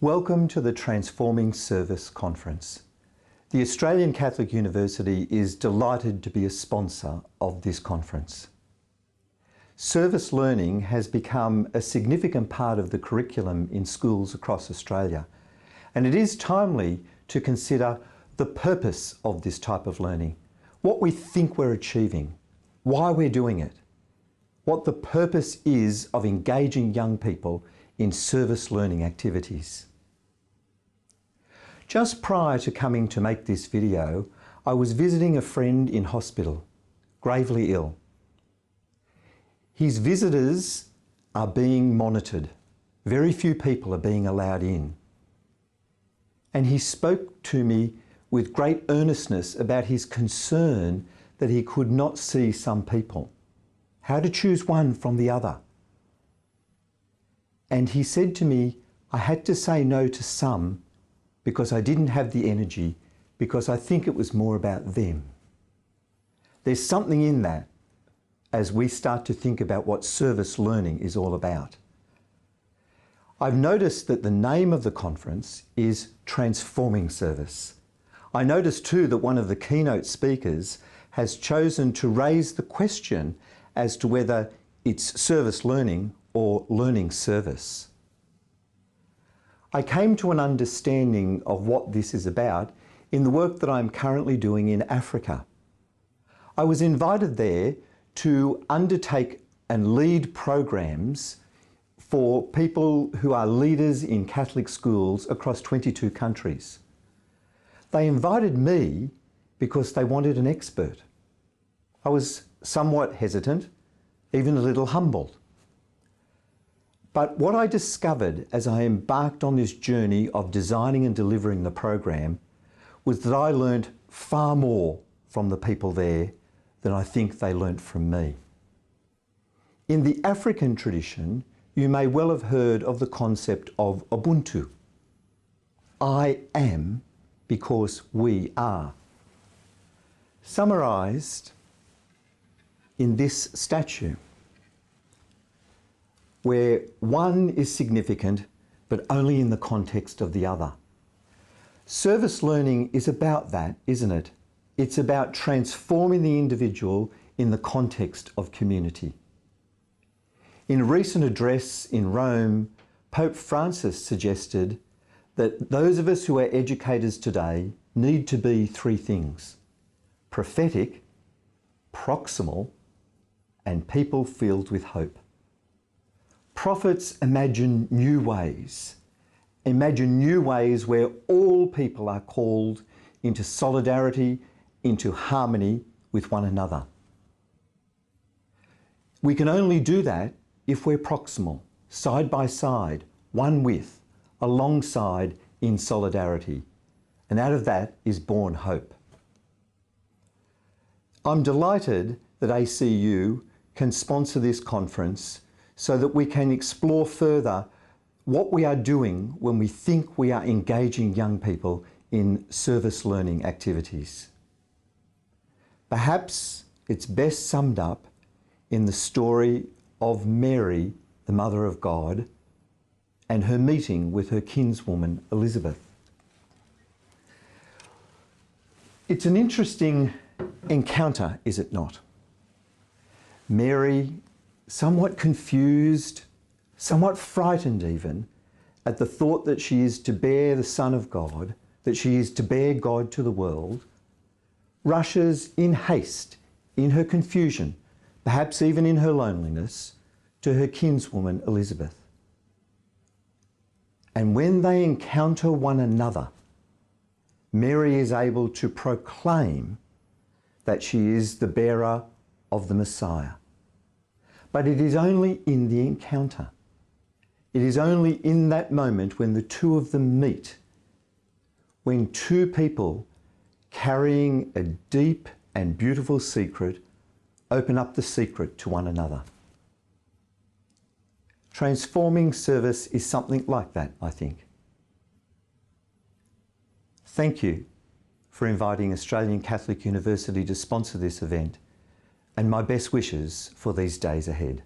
Welcome to the Transforming Service Conference. The Australian Catholic University is delighted to be a sponsor of this conference. Service learning has become a significant part of the curriculum in schools across Australia, and it is timely to consider the purpose of this type of learning, what we think we're achieving, why we're doing it, what the purpose is of engaging young people in service learning activities. Just prior to coming to make this video, I was visiting a friend in hospital, gravely ill. His visitors are being monitored. Very few people are being allowed in. And he spoke to me with great earnestness about his concern that he could not see some people, how to choose one from the other. And he said to me, I had to say no to some because I didn't have the energy, because I think it was more about them. There's something in that as we start to think about what service learning is all about. I've noticed that the name of the conference is Transforming Service. I noticed too that one of the keynote speakers has chosen to raise the question as to whether it's service learning or learning service. I came to an understanding of what this is about in the work that I'm currently doing in Africa. I was invited there to undertake and lead programs for people who are leaders in Catholic schools across 22 countries. They invited me because they wanted an expert. I was somewhat hesitant, even a little humbled. But what I discovered as I embarked on this journey of designing and delivering the program was that I learned far more from the people there than I think they learnt from me. In the African tradition, you may well have heard of the concept of Ubuntu. I am because we are. Summarised in this statue, where one is significant, but only in the context of the other. Service learning is about that, isn't it? It's about transforming the individual in the context of community. In a recent address in Rome, Pope Francis suggested that those of us who are educators today need to be three things: prophetic, proximal, and people filled with hope. Prophets imagine new ways where all people are called into solidarity, into harmony with one another. We can only do that if we're proximal, side by side, one with, alongside, in solidarity. And out of that is born hope. I'm delighted that ACU can sponsor this conference so that we can explore further what we are doing when we think we are engaging young people in service learning activities. Perhaps it's best summed up in the story of Mary, the Mother of God, and her meeting with her kinswoman Elizabeth. It's an interesting encounter, is it not? Mary, somewhat confused, somewhat frightened even, at the thought that she is to bear the Son of God, that she is to bear God to the world, rushes in haste, in her confusion, perhaps even in her loneliness, to her kinswoman Elizabeth. And when they encounter one another, Mary is able to proclaim that she is the bearer of the Messiah. But it is only in the encounter. It is only in that moment when the two of them meet, when two people carrying a deep and beautiful secret open up the secret to one another. Transforming service is something like that, I think. Thank you for inviting Australian Catholic University to sponsor this event, and my best wishes for these days ahead.